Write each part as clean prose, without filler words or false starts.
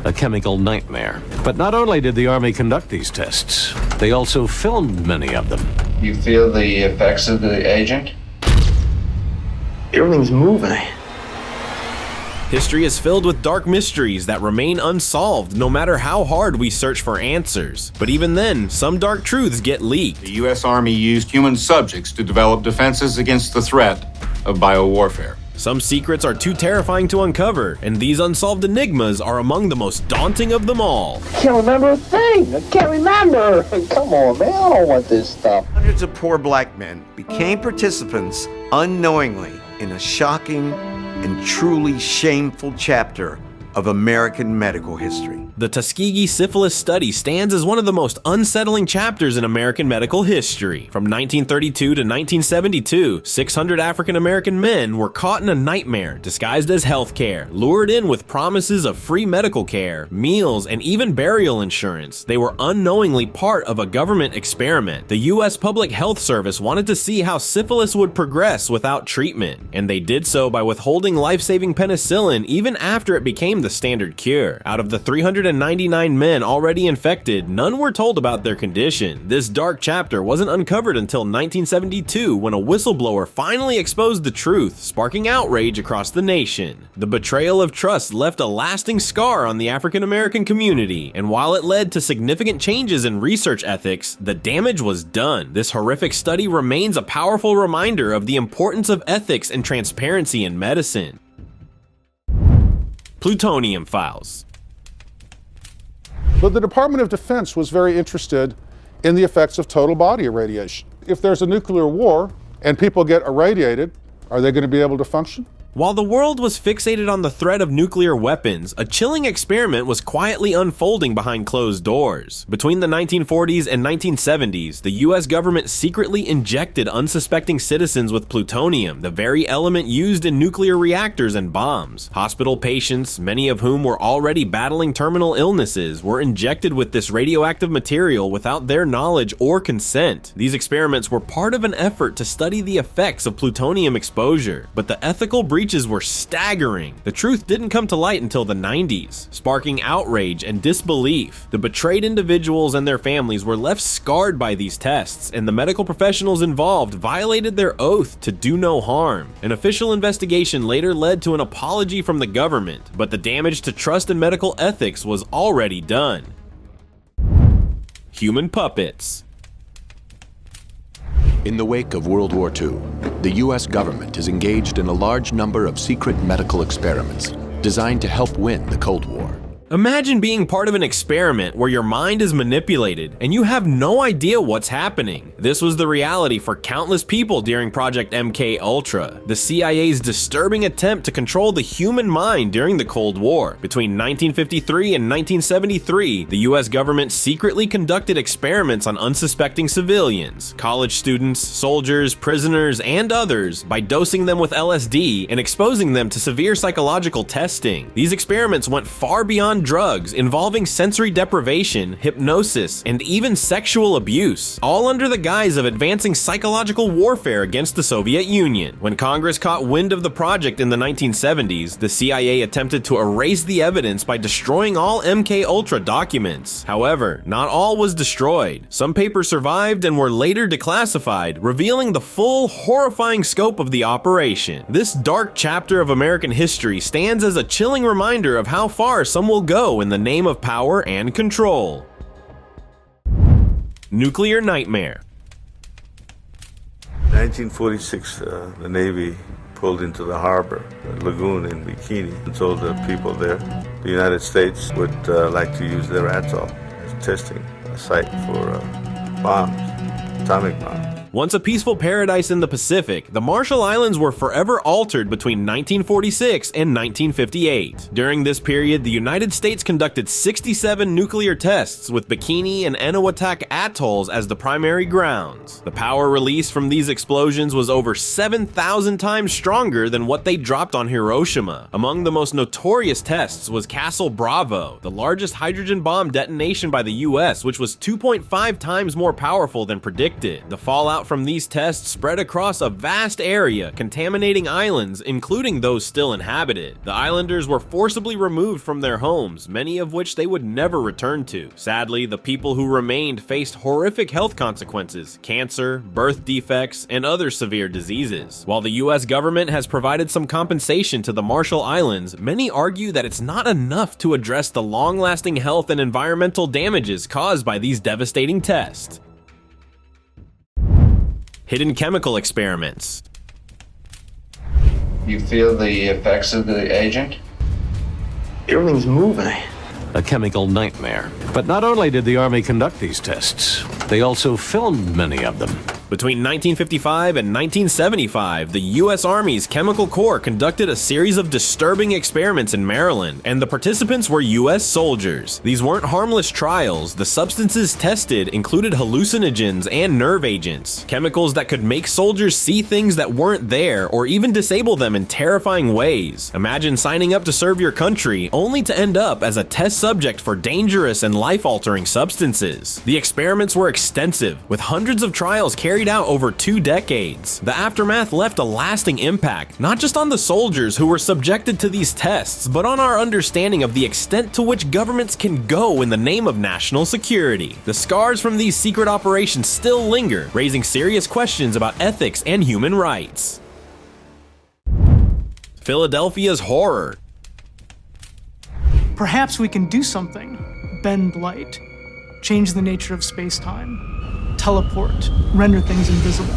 a chemical nightmare. But not only did the Army conduct these tests, they also filmed many of them. You feel the effects of the agent? Everything's moving. History is filled with dark mysteries that remain unsolved no matter how hard we search for answers. But even then, some dark truths get leaked. The U.S. Army used human subjects to develop defenses against the threat of biowarfare. Some secrets are too terrifying to uncover, and these unsolved enigmas are among the most daunting of them all. I can't remember a thing. I can't remember. Come on, man. I don't want this stuff. Hundreds of poor black men became participants unknowingly in a shocking and truly shameful chapter of American medical history. The Tuskegee syphilis study stands as one of the most unsettling chapters in American medical history. From 1932 to 1972, 600 African American men were caught in a nightmare disguised as healthcare, lured in with promises of free medical care, meals, and even burial insurance. They were unknowingly part of a government experiment. The U.S. Public Health Service wanted to see how syphilis would progress without treatment, and they did so by withholding life-saving penicillin even after it became the standard cure. Out of the 399 men already infected, none were told about their condition. This dark chapter wasn't uncovered until 1972 when a whistleblower finally exposed the truth, sparking outrage across the nation. The betrayal of trust left a lasting scar on the African American community, and while it led to significant changes in research ethics, the damage was done. This horrific study remains a powerful reminder of the importance of ethics and transparency in medicine. Plutonium files. But the Department of Defense was very interested in the effects of total body irradiation. If there's a nuclear war and people get irradiated, are they going to be able to function? While the world was fixated on the threat of nuclear weapons, a chilling experiment was quietly unfolding behind closed doors. Between the 1940s and 1970s, the US government secretly injected unsuspecting citizens with plutonium, the very element used in nuclear reactors and bombs. Hospital patients, many of whom were already battling terminal illnesses, were injected with this radioactive material without their knowledge or consent. These experiments were part of an effort to study the effects of plutonium exposure, but the ethical breaches were staggering. The truth didn't come to light until the 90s, sparking outrage and disbelief. The betrayed individuals and their families were left scarred by these tests, and the medical professionals involved violated their oath to do no harm. An official investigation later led to an apology from the government, but the damage to trust in medical ethics was already done. Human puppets. In the wake of World War II, the U.S. government is engaged in a large number of secret medical experiments designed to help win the Cold War. Imagine being part of an experiment where your mind is manipulated and you have no idea what's happening. This was the reality for countless people during Project MK Ultra, the CIA's disturbing attempt to control the human mind during the Cold War. Between 1953 and 1973, the US government secretly conducted experiments on unsuspecting civilians, college students, soldiers, prisoners, and others by dosing them with LSD and exposing them to severe psychological testing. These experiments went far beyond drugs, involving sensory deprivation, hypnosis, and even sexual abuse, all under the guise of advancing psychological warfare against the Soviet Union. When Congress caught wind of the project in the 1970s, the CIA attempted to erase the evidence by destroying all MK Ultra documents. However, not all was destroyed. Some papers survived and were later declassified, revealing the full, horrifying scope of the operation. This dark chapter of American history stands as a chilling reminder of how far some will go in the name of power and control. Nuclear nightmare. 1946, the Navy pulled into the harbor, the lagoon in Bikini, and told the people there the United States would like to use their atoll as testing a site for bombs, atomic bombs. Once a peaceful paradise in the Pacific, the Marshall Islands were forever altered between 1946 and 1958. During this period, the United States conducted 67 nuclear tests with Bikini and Eniwetok atolls as the primary grounds. The power released from these explosions was over 7,000 times stronger than what they dropped on Hiroshima. Among the most notorious tests was Castle Bravo, the largest hydrogen bomb detonation by the US, which was 2.5 times more powerful than predicted. The fallout fallout from these tests spread across a vast area, contaminating islands, including those still inhabited. The islanders were forcibly removed from their homes, many of which they would never return to. Sadly, the people who remained faced horrific health consequences, cancer, birth defects, and other severe diseases. While the US government has provided some compensation to the Marshall Islands, many argue that it's not enough to address the long-lasting health and environmental damages caused by these devastating tests. Hidden chemical experiments. You feel the effects of the agent? Everything's moving. A chemical nightmare. But not only did the Army conduct these tests, they also filmed many of them. Between 1955 and 1975, the U.S. Army's Chemical Corps conducted a series of disturbing experiments in Maryland, and the participants were U.S. soldiers. These weren't harmless trials. The substances tested included hallucinogens and nerve agents, chemicals that could make soldiers see things that weren't there or even disable them in terrifying ways. Imagine signing up to serve your country only to end up as a test subject for dangerous and life-altering substances. The experiments were extensive, with hundreds of trials carried out over 2 decades. The aftermath left a lasting impact, not just on the soldiers who were subjected to these tests, but on our understanding of the extent to which governments can go in the name of national security. The scars from these secret operations still linger, raising serious questions about ethics and human rights. Philadelphia's horror. Perhaps we can do something. Bend light. Change the nature of space-time. Teleport. Render things invisible.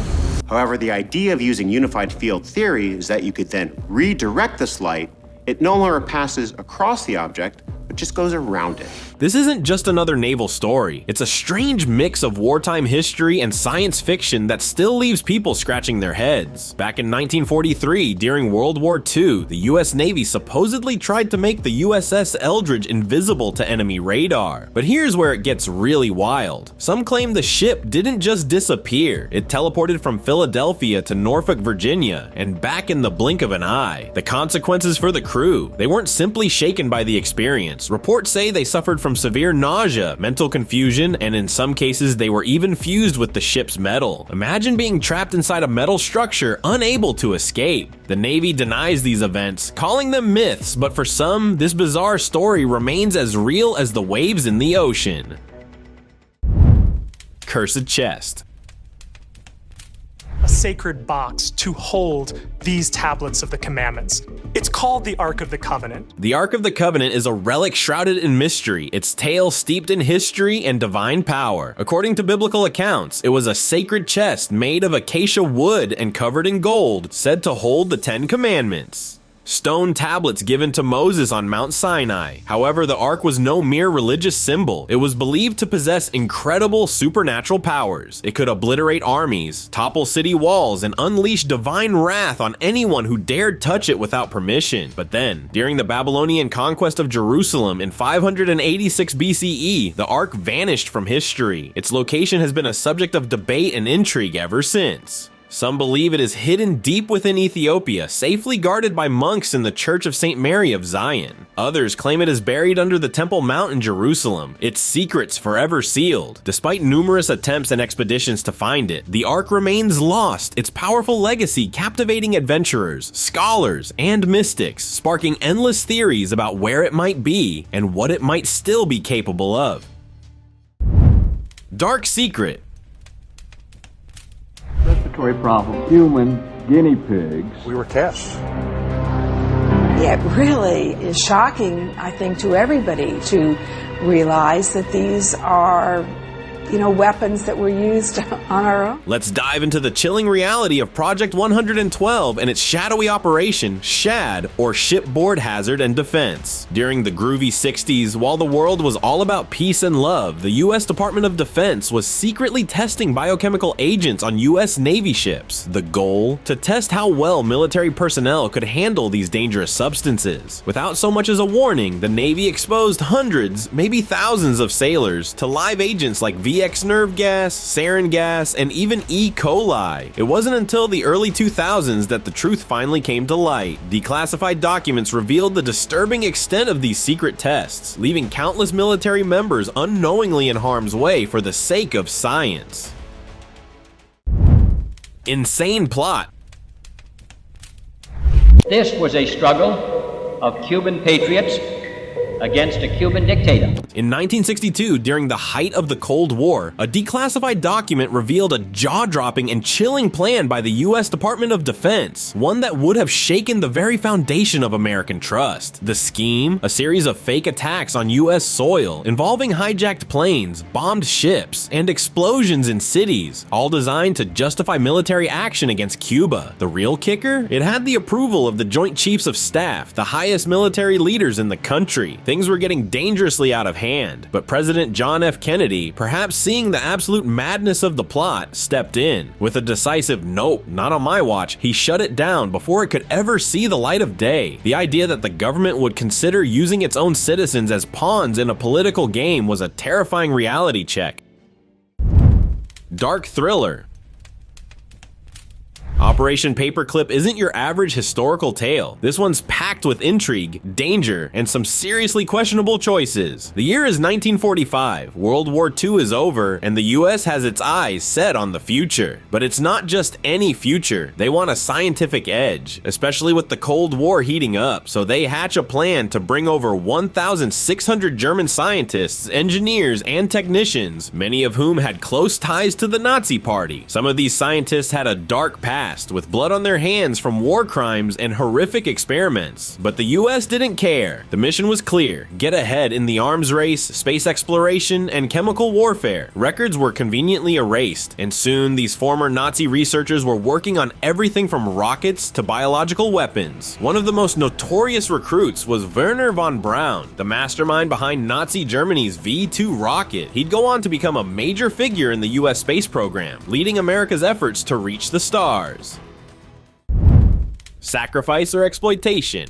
However, the idea of using unified field theory is that you could then redirect this light. It no longer passes across the object, but just goes around it. This isn't just another naval story. It's a strange mix of wartime history and science fiction that still leaves people scratching their heads. Back in 1943, during World War II, the US Navy supposedly tried to make the USS Eldridge invisible to enemy radar. But here's where it gets really wild. Some claim the ship didn't just disappear. It teleported from Philadelphia to Norfolk, Virginia, and back in the blink of an eye. The consequences for the crew, they weren't simply shaken by the experience. Reports say they suffered from severe nausea, mental confusion, and in some cases they were even fused with the ship's metal. Imagine being trapped inside a metal structure, unable to escape. The Navy denies these events, calling them myths, but for some, this bizarre story remains as real as the waves in the ocean. Cursed chest. A sacred box to hold these tablets of the commandments. It's called the Ark of the Covenant. The Ark of the Covenant is a relic shrouded in mystery, its tale steeped in history and divine power. According to biblical accounts, it was a sacred chest made of acacia wood and covered in gold, said to hold the 10 Commandments. Stone tablets given to Moses on Mount Sinai. However, the Ark was no mere religious symbol. It was believed to possess incredible supernatural powers. It could obliterate armies, topple city walls, and unleash divine wrath on anyone who dared touch it without permission. But then, during the Babylonian conquest of Jerusalem in 586 BCE, the Ark vanished from history. Its location has been a subject of debate and intrigue ever since. Some believe it is hidden deep within Ethiopia, safely guarded by monks in the Church of St. Mary of Zion. Others claim it is buried under the Temple Mount in Jerusalem, its secrets forever sealed. Despite numerous attempts and expeditions to find it, the Ark remains lost, its powerful legacy captivating adventurers, scholars, and mystics, sparking endless theories about where it might be and what it might still be capable of. Dark secret. Respiratory problem. Human guinea pigs. We were tests. Yeah, it really is shocking, I think, to everybody to realize that these are, weapons that were used on our own. Let's dive into the chilling reality of Project 112 and its shadowy operation, Shad, or Shipboard Hazard and Defense. During the groovy 60s, while the world was all about peace and love, the US Department of Defense was secretly testing biochemical agents on US Navy ships. The goal? To test how well military personnel could handle these dangerous substances. Without so much as a warning, the Navy exposed hundreds, maybe thousands of sailors to live agents like VX nerve gas, sarin gas, and even E. coli. It wasn't until the early 2000s that the truth finally came to light. Declassified documents revealed the disturbing extent of these secret tests, leaving countless military members unknowingly in harm's way for the sake of science. Insane plot. This was a struggle of Cuban patriots against a Cuban dictator. In 1962, during the height of the Cold War, a declassified document revealed a jaw-dropping and chilling plan by the US Department of Defense, one that would have shaken the very foundation of American trust. The scheme, a series of fake attacks on US soil involving hijacked planes, bombed ships, and explosions in cities, all designed to justify military action against Cuba. The real kicker? It had the approval of the Joint Chiefs of Staff, the highest military leaders in the country. Things were getting dangerously out of hand, but President John F. Kennedy, perhaps seeing the absolute madness of the plot, stepped in. With a decisive "nope, not on my watch," he shut it down before it could ever see the light of day. The idea that the government would consider using its own citizens as pawns in a political game was a terrifying reality check. Dark thriller. Operation Paperclip isn't your average historical tale. This one's packed with intrigue, danger, and some seriously questionable choices. The year is 1945, World War II is over, and the US has its eyes set on the future. But it's not just any future. They want a scientific edge, especially with the Cold War heating up, so they hatch a plan to bring over 1,600 German scientists, engineers, and technicians, many of whom had close ties to the Nazi Party. Some of these scientists had a dark past, with blood on their hands from war crimes and horrific experiments. But the US didn't care. The mission was clear: get ahead in the arms race, space exploration, and chemical warfare. Records were conveniently erased, and soon these former Nazi researchers were working on everything from rockets to biological weapons. One of the most notorious recruits was Wernher von Braun, the mastermind behind Nazi Germany's V-2 rocket. He'd go on to become a major figure in the US space program, leading America's efforts to reach the stars. Sacrifice or exploitation?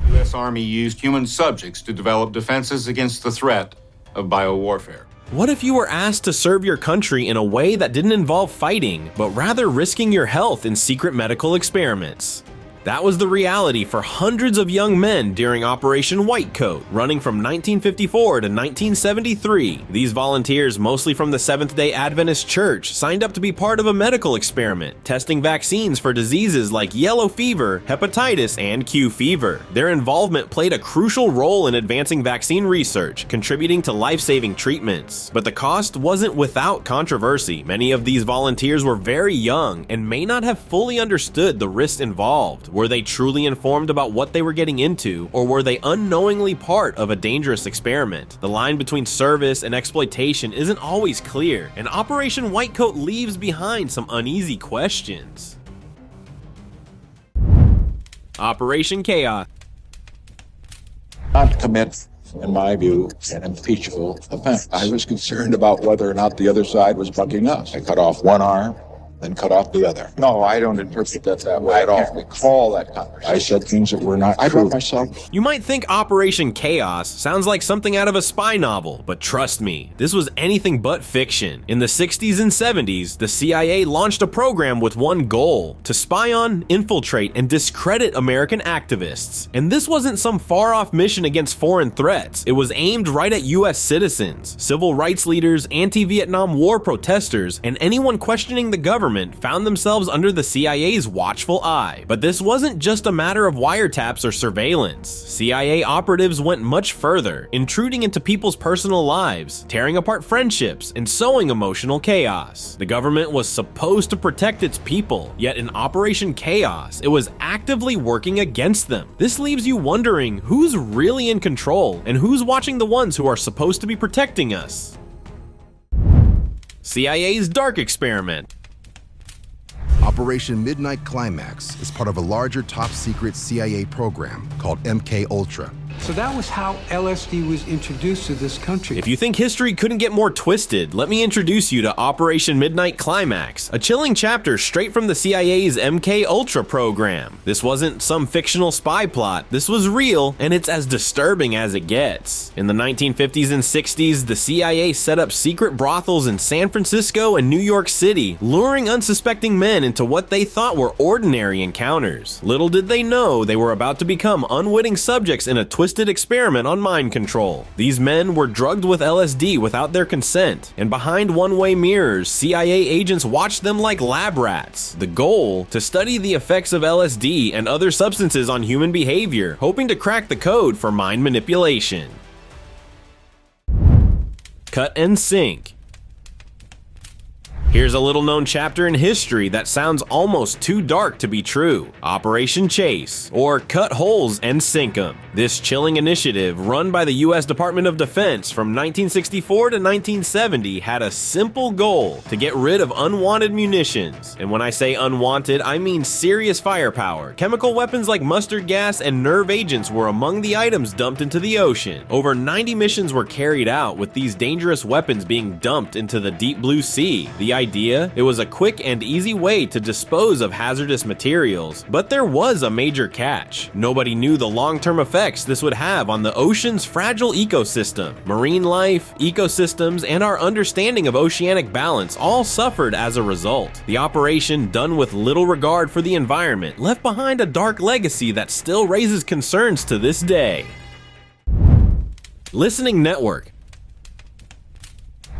The U.S. Army used human subjects to develop defenses against the threat of biowarfare. What if you were asked to serve your country in a way that didn't involve fighting, but rather risking your health in secret medical experiments? That was the reality for hundreds of young men during Operation Whitecoat, running from 1954 to 1973. These volunteers, mostly from the Seventh-day Adventist Church, signed up to be part of a medical experiment, testing vaccines for diseases like yellow fever, hepatitis, and Q fever. Their involvement played a crucial role in advancing vaccine research, contributing to life-saving treatments. But the cost wasn't without controversy. Many of these volunteers were very young and may not have fully understood the risks involved. Were they truly informed about what they were getting into, or were they unknowingly part of a dangerous experiment? The line between service and exploitation isn't always clear, and Operation Whitecoat leaves behind some uneasy questions. Operation Chaos. Not commit, in my view, an impeachable offense. I was concerned about whether or not the other side was bugging us. I cut off one arm, then cut off the other. No, I don't interpret that way at all. I can't recall that conversation. I said things that were not true. I brought myself. You might think Operation Chaos sounds like something out of a spy novel, but trust me, this was anything but fiction. In the 60s and 70s, the CIA launched a program with one goal: to spy on, infiltrate, and discredit American activists. And this wasn't some far-off mission against foreign threats. It was aimed right at US citizens, civil rights leaders, anti-Vietnam War protesters, and anyone questioning the government found themselves under the CIA's watchful eye. But this wasn't just a matter of wiretaps or surveillance. CIA operatives went much further, intruding into people's personal lives, tearing apart friendships, and sowing emotional chaos. The government was supposed to protect its people, yet in Operation Chaos, it was actively working against them. This leaves you wondering who's really in control and who's watching the ones who are supposed to be protecting us. CIA's Dark Experiment. Operation Midnight Climax is part of a larger top-secret CIA program called MK-Ultra. So that was how LSD was introduced to this country. If you think history couldn't get more twisted, let me introduce you to Operation Midnight Climax, a chilling chapter straight from the CIA's MK-Ultra program. This wasn't some fictional spy plot. This was real, and it's as disturbing as it gets. In the 1950s and 60s, the CIA set up secret brothels in San Francisco and New York City, luring unsuspecting men into what they thought were ordinary encounters. Little did they know they were about to become unwitting subjects in a twisted twisted experiment on mind control. These men were drugged with LSD without their consent, and behind one-way mirrors, CIA agents watched them like lab rats. The goal? To study the effects of LSD and other substances on human behavior, hoping to crack the code for mind manipulation. Cut and sink. Here's a little-known chapter in history that sounds almost too dark to be true. Operation Chase, or Cut Holes and Sink 'em. This chilling initiative, run by the US Department of Defense from 1964 to 1970, had a simple goal: to get rid of unwanted munitions. And when I say unwanted, I mean serious firepower. Chemical weapons like mustard gas and nerve agents were among the items dumped into the ocean. Over 90 missions were carried out, with these dangerous weapons being dumped into the deep blue sea. The idea? It was a quick and easy way to dispose of hazardous materials, but there was a major catch. Nobody knew the long-term effects this would have on the ocean's fragile ecosystem. Marine life, ecosystems, and our understanding of oceanic balance all suffered as a result. The operation, done with little regard for the environment, left behind a dark legacy that still raises concerns to this day. Listening Network.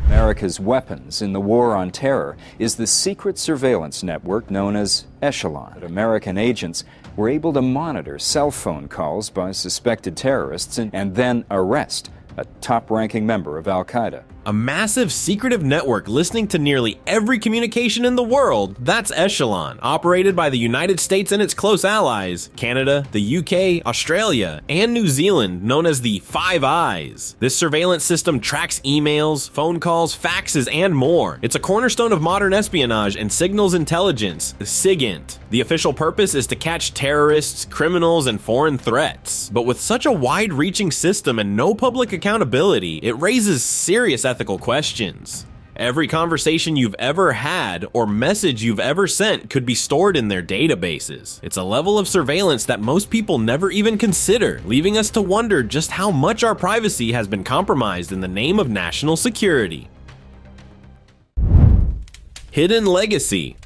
America's weapons in the war on terror is the secret surveillance network known as Echelon. American agents were able to monitor cell phone calls by suspected terrorists and then arrest a top-ranking member of Al-Qaeda. A massive secretive network listening to nearly every communication in the world, that's Echelon, operated by the United States and its close allies, Canada, the UK, Australia, and New Zealand, known as the Five Eyes. This surveillance system tracks emails, phone calls, faxes, and more. It's a cornerstone of modern espionage and signals intelligence, SIGINT. The official purpose is to catch terrorists, criminals, and foreign threats. But with such a wide-reaching system and no public accountability, it raises serious ethical questions. Every conversation you've ever had or message you've ever sent could be stored in their databases. It's a level of surveillance that most people never even consider, leaving us to wonder just how much our privacy has been compromised in the name of national security. Hidden legacy.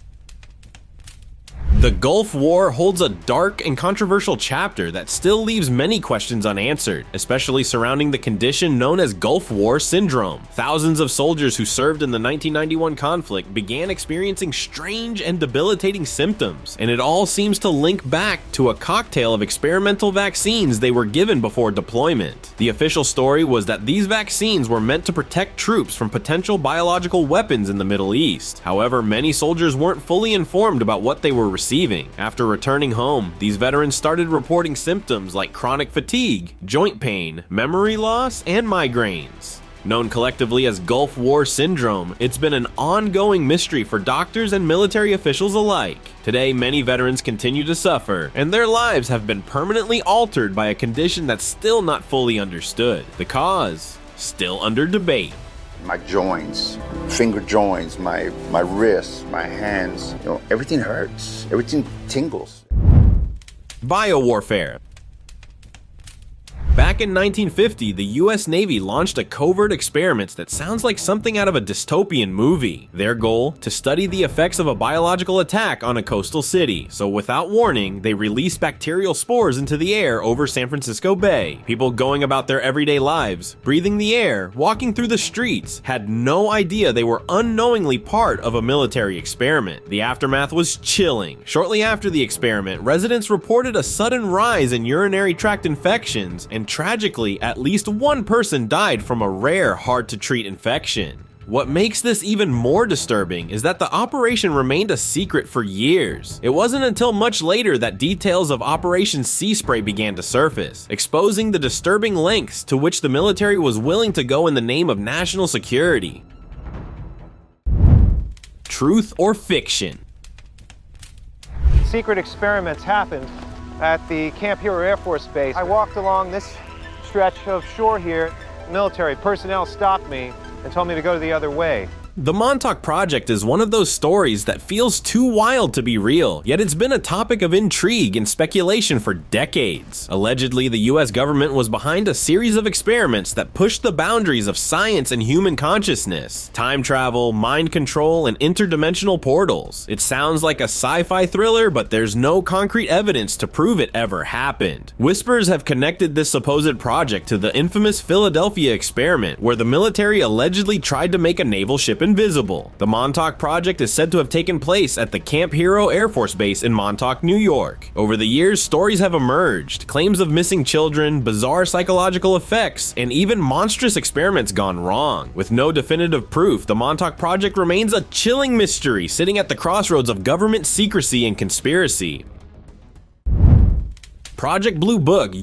The Gulf War holds a dark and controversial chapter that still leaves many questions unanswered, especially surrounding the condition known as Gulf War Syndrome. Thousands of soldiers who served in the 1991 conflict began experiencing strange and debilitating symptoms, and it all seems to link back to a cocktail of experimental vaccines they were given before deployment. The official story was that these vaccines were meant to protect troops from potential biological weapons in the Middle East. However, many soldiers weren't fully informed about what they were receiving. After returning home, these veterans started reporting symptoms like chronic fatigue, joint pain, memory loss, and migraines. Known collectively as Gulf War Syndrome, it's been an ongoing mystery for doctors and military officials alike. Today, many veterans continue to suffer, and their lives have been permanently altered by a condition that's still not fully understood. The cause, still under debate. My joints, finger joints, my wrists, my hands, everything hurts, everything tingles. Biowarfare. Back in 1950, the US Navy launched a covert experiment that sounds like something out of a dystopian movie. Their goal? To study the effects of a biological attack on a coastal city. So without warning, they released bacterial spores into the air over San Francisco Bay. People going about their everyday lives, breathing the air, walking through the streets, had no idea they were unknowingly part of a military experiment. The aftermath was chilling. Shortly after the experiment, residents reported a sudden rise in urinary tract infections, and tragically, at least one person died from a rare, hard-to-treat infection. What makes this even more disturbing is that the operation remained a secret for years. It wasn't until much later that details of Operation Sea Spray began to surface, exposing the disturbing lengths to which the military was willing to go in the name of national security. Truth or fiction? Secret experiments happened at the Camp Hero Air Force Base. I walked along this stretch of shore here. Military personnel stopped me and told me to go the other way. The Montauk Project is one of those stories that feels too wild to be real, yet it's been a topic of intrigue and speculation for decades. Allegedly, the US government was behind a series of experiments that pushed the boundaries of science and human consciousness. Time travel, mind control, and interdimensional portals. It sounds like a sci-fi thriller, but there's no concrete evidence to prove it ever happened. Whispers have connected this supposed project to the infamous Philadelphia experiment, where the military allegedly tried to make a naval ship invisible. The Montauk Project is said to have taken place at the Camp Hero Air Force Base in Montauk, New York. Over the years, stories have emerged, claims of missing children, bizarre psychological effects, and even monstrous experiments gone wrong. With no definitive proof, the Montauk Project remains a chilling mystery sitting at the crossroads of government secrecy and conspiracy. Project Blue Book.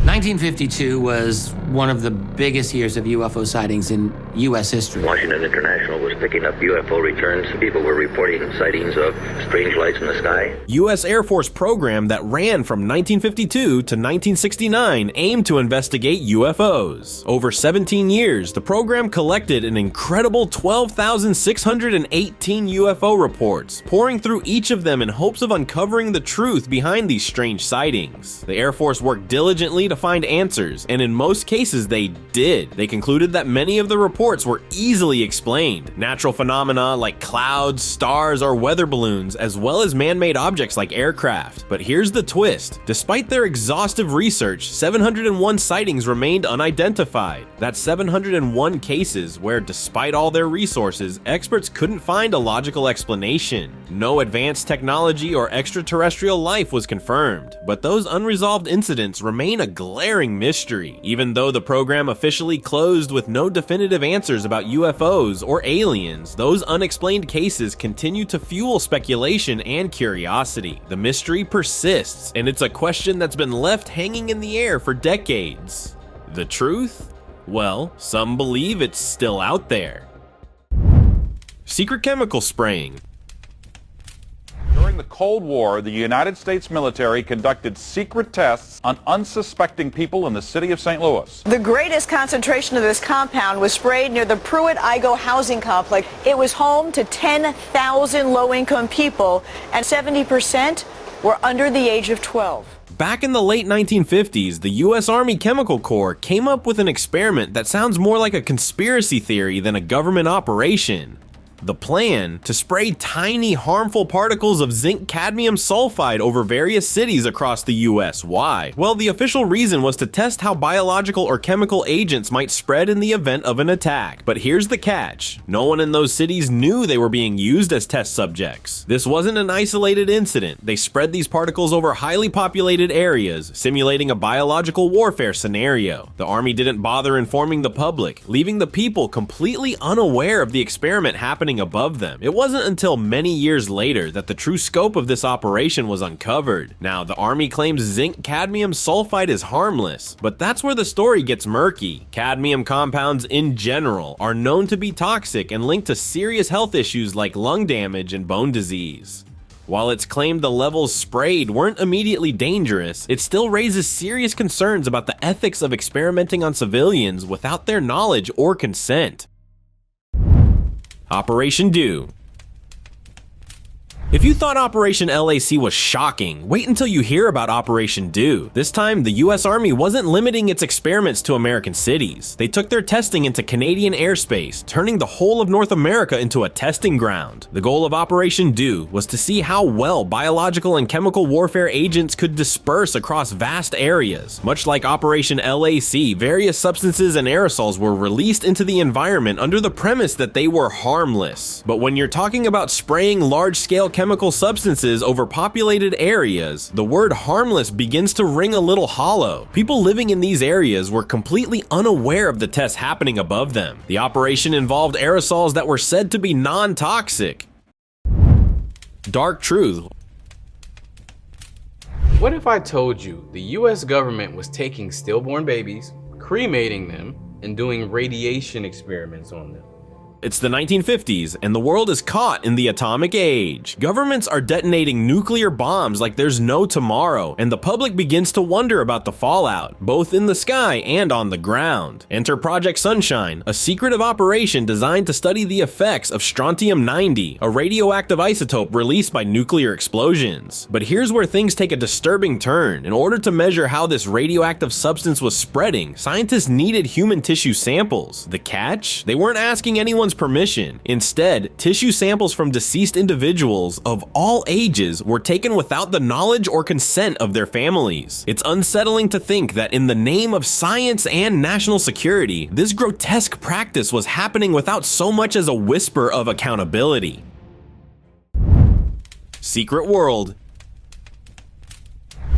1952 was one of the biggest years of UFO sightings in U.S. history. Washington International was picking up UFO returns. People were reporting sightings of strange lights in the sky. U.S. Air Force program that ran from 1952 to 1969 aimed to investigate UFOs. Over 17 years, the program collected an incredible 12,618 UFO reports, pouring through each of them in hopes of uncovering the truth behind these strange sightings. The Air Force worked diligently to find answers, and in most cases they did. They concluded that many of the reports were easily explained. Natural phenomena like clouds, stars, or weather balloons, as well as man-made objects like aircraft. But here's the twist. Despite their exhaustive research, 701 sightings remained unidentified. That's 701 cases where, despite all their resources, experts couldn't find a logical explanation. No advanced technology or extraterrestrial life was confirmed, but those unresolved incidents remain a glaring mystery. Even though the program officially closed with no definitive answers about UFOs or aliens, those unexplained cases continue to fuel speculation and curiosity. The mystery persists, and it's a question that's been left hanging in the air for decades. The truth? Well, some believe it's still out there. Secret chemical spraying. During the Cold War, the United States military conducted secret tests on unsuspecting people in the city of St. Louis. The greatest concentration of this compound was sprayed near the Pruitt-Igoe housing complex. It was home to 10,000 low-income people, and 70% were under the age of 12. Back in the late 1950s, the U.S. Army Chemical Corps came up with an experiment that sounds more like a conspiracy theory than a government operation. The plan: to spray tiny harmful particles of zinc cadmium sulfide over various cities across the US. Why? Well, the official reason was to test how biological or chemical agents might spread in the event of an attack. But here's the catch: no one in those cities knew they were being used as test subjects. This wasn't an isolated incident. They spread these particles over highly populated areas, simulating a biological warfare scenario. The Army didn't bother informing the public, leaving the people completely unaware of the experiment happening above them. It wasn't until many years later that the true scope of this operation was uncovered. Now, the Army claims zinc cadmium sulfide is harmless, but that's where the story gets murky. Cadmium compounds in general are known to be toxic and linked to serious health issues like lung damage and bone disease. While it's claimed the levels sprayed weren't immediately dangerous, it still raises serious concerns about the ethics of experimenting on civilians without their knowledge or consent. Operation Dew. If you thought Operation LAC was shocking, wait until you hear about Operation Dew. This time, the US Army wasn't limiting its experiments to American cities. They took their testing into Canadian airspace, turning the whole of North America into a testing ground. The goal of Operation Dew was to see how well biological and chemical warfare agents could disperse across vast areas. Much like Operation LAC, various substances and aerosols were released into the environment under the premise that they were harmless. But when you're talking about spraying large-scale chemical substances over populated areas, the word harmless begins to ring a little hollow. People living in these areas were completely unaware of the tests happening above them. The operation involved aerosols that were said to be non-toxic. Dark truth. What if I told you the US government was taking stillborn babies, cremating them, and doing radiation experiments on them? It's the 1950s, and the world is caught in the atomic age. Governments are detonating nuclear bombs like there's no tomorrow, and the public begins to wonder about the fallout, both in the sky and on the ground. Enter Project Sunshine, a secretive operation designed to study the effects of strontium-90, a radioactive isotope released by nuclear explosions. But here's where things take a disturbing turn. In order to measure how this radioactive substance was spreading, scientists needed human tissue samples. The catch? They weren't asking anyone's permission. Instead, tissue samples from deceased individuals of all ages were taken without the knowledge or consent of their families. It's unsettling to think that in the name of science and national security, this grotesque practice was happening without so much as a whisper of accountability. Secret World.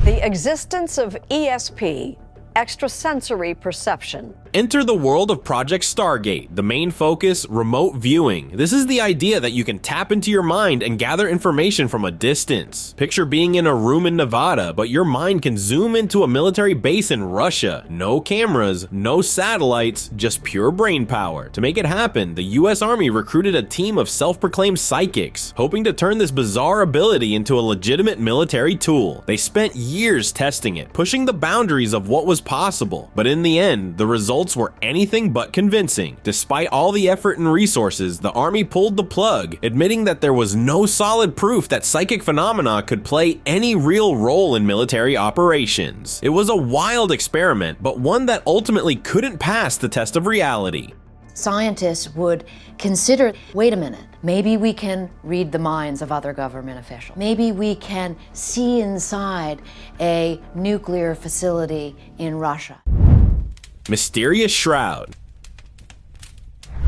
The existence of ESP, extrasensory perception. Enter the world of Project Stargate, the main focus, remote viewing. This is the idea that you can tap into your mind and gather information from a distance. Picture being in a room in Nevada, but your mind can zoom into a military base in Russia. No cameras, no satellites, just pure brain power. To make it happen, the US Army recruited a team of self-proclaimed psychics, hoping to turn this bizarre ability into a legitimate military tool. They spent years testing it, pushing the boundaries of what was possible, but in the end, the results were anything but convincing. Despite all the effort and resources, the Army pulled the plug, admitting that there was no solid proof that psychic phenomena could play any real role in military operations. It was a wild experiment, but one that ultimately couldn't pass the test of reality. Scientists would consider, wait a minute, maybe we can read the minds of other government officials. Maybe we can see inside a nuclear facility in Russia. Mysterious Shroud.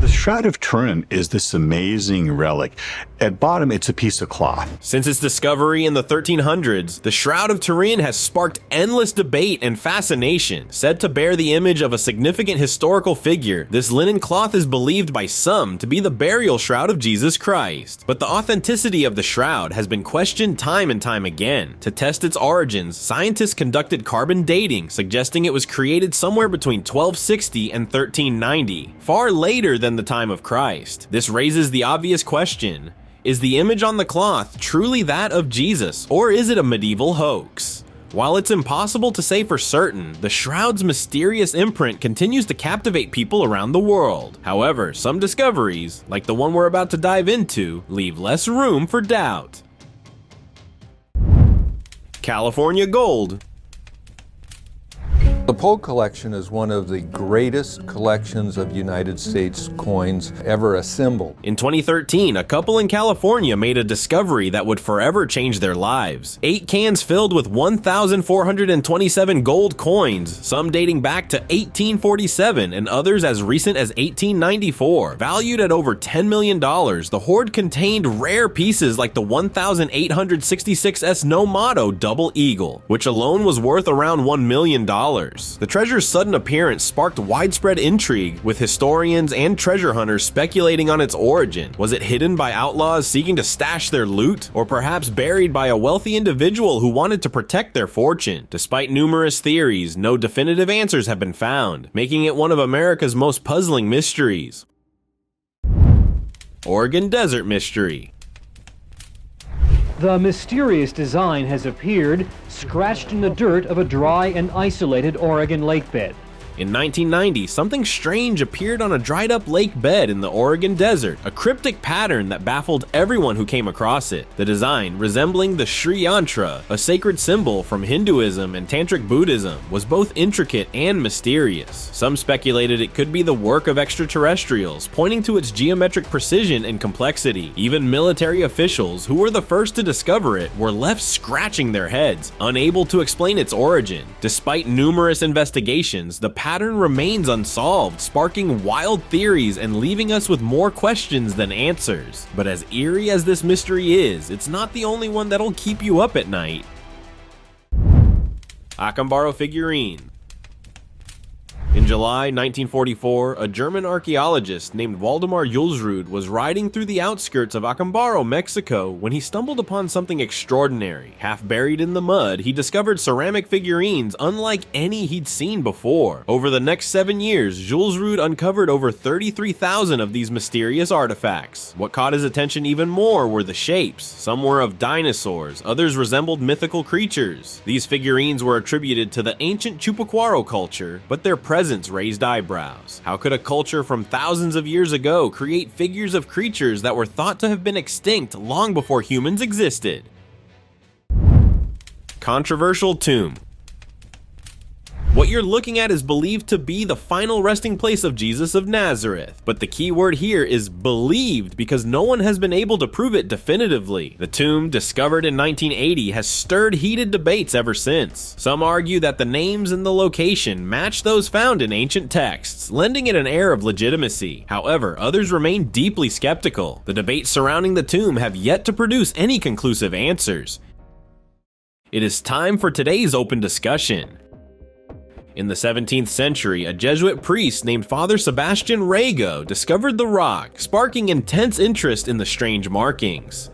The Shroud of Turin is this amazing relic. At bottom, it's a piece of cloth. Since its discovery in the 1300s, the Shroud of Turin has sparked endless debate and fascination. Said to bear the image of a significant historical figure, this linen cloth is believed by some to be the burial shroud of Jesus Christ. But the authenticity of the shroud has been questioned time and time again. To test its origins, scientists conducted carbon dating, suggesting it was created somewhere between 1260 and 1390, far later than the time of Christ. This raises the obvious question: is the image on the cloth truly that of Jesus, or is it a medieval hoax? While it's impossible to say for certain, the shroud's mysterious imprint continues to captivate people around the world. However, some discoveries, like the one we're about to dive into, leave less room for doubt. California Gold. The Poe collection is one of the greatest collections of United States coins ever assembled. In 2013, a couple in California made a discovery that would forever change their lives. 8 cans filled with 1,427 gold coins, some dating back to 1847 and others as recent as 1894. Valued at over $10 million, the hoard contained rare pieces like the 1,866S No Motto Double Eagle, which alone was worth around $1 million. The treasure's sudden appearance sparked widespread intrigue, with historians and treasure hunters speculating on its origin. Was it hidden by outlaws seeking to stash their loot, or perhaps buried by a wealthy individual who wanted to protect their fortune? Despite numerous theories, no definitive answers have been found, making it one of America's most puzzling mysteries. Oregon Desert Mystery. The mysterious design has appeared, scratched in the dirt of a dry and isolated Oregon lake bed. In 1990, something strange appeared on a dried-up lake bed in the Oregon desert, a cryptic pattern that baffled everyone who came across it. The design, resembling the Sri Yantra, a sacred symbol from Hinduism and Tantric Buddhism, was both intricate and mysterious. Some speculated it could be the work of extraterrestrials, pointing to its geometric precision and complexity. Even military officials, who were the first to discover it, were left scratching their heads, unable to explain its origin. Despite numerous investigations, the pattern remains unsolved, sparking wild theories and leaving us with more questions than answers. But as eerie as this mystery is, it's not the only one that'll keep you up at night. Acambaro figurine. In July 1944, a German archaeologist named Waldemar Julsrud was riding through the outskirts of Acambaro, Mexico, when he stumbled upon something extraordinary. Half buried in the mud, he discovered ceramic figurines unlike any he'd seen before. Over the next 7 years, Julsrud uncovered over 33,000 of these mysterious artifacts. What caught his attention even more were the shapes. Some were of dinosaurs, others resembled mythical creatures. These figurines were attributed to the ancient Chupacuaro culture, but their presence raised eyebrows. How could a culture from thousands of years ago create figures of creatures that were thought to have been extinct long before humans existed? Controversial tomb. What you're looking at is believed to be the final resting place of Jesus of Nazareth, but the key word here is believed because no one has been able to prove it definitively. The tomb, discovered in 1980, has stirred heated debates ever since. Some argue that the names and the location match those found in ancient texts, lending it an air of legitimacy. However, others remain deeply skeptical. The debates surrounding the tomb have yet to produce any conclusive answers. It is time for today's open discussion. In the 17th century, a Jesuit priest named Father Sebastian Rego discovered the rock, sparking intense interest in the strange markings.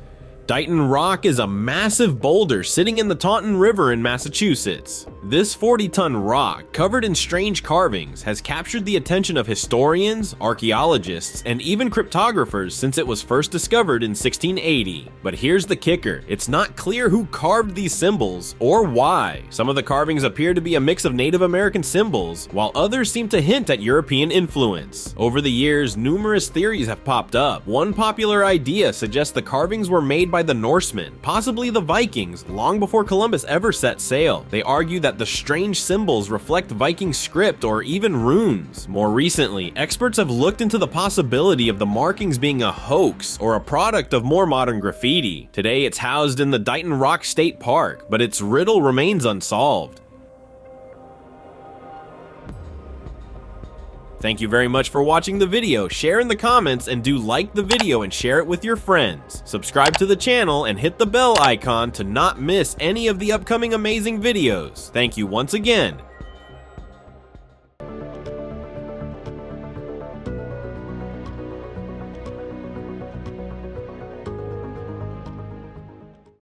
Dighton Rock is a massive boulder sitting in the Taunton River in Massachusetts. This 40-ton rock, covered in strange carvings, has captured the attention of historians, archaeologists, and even cryptographers since it was first discovered in 1680. But here's the kicker, it's not clear who carved these symbols or why. Some of the carvings appear to be a mix of Native American symbols, while others seem to hint at European influence. Over the years, numerous theories have popped up. One popular idea suggests the carvings were made by the Norsemen, possibly the Vikings, long before Columbus ever set sail. They argue that the strange symbols reflect Viking script or even runes. More recently, experts have looked into the possibility of the markings being a hoax or a product of more modern graffiti. Today, it's housed in the Dighton Rock State Park, but its riddle remains unsolved. Thank you very much for watching the video. Share in the comments and do like the video and share it with your friends. Subscribe to the channel and hit the bell icon to not miss any of the upcoming amazing videos. Thank you once again,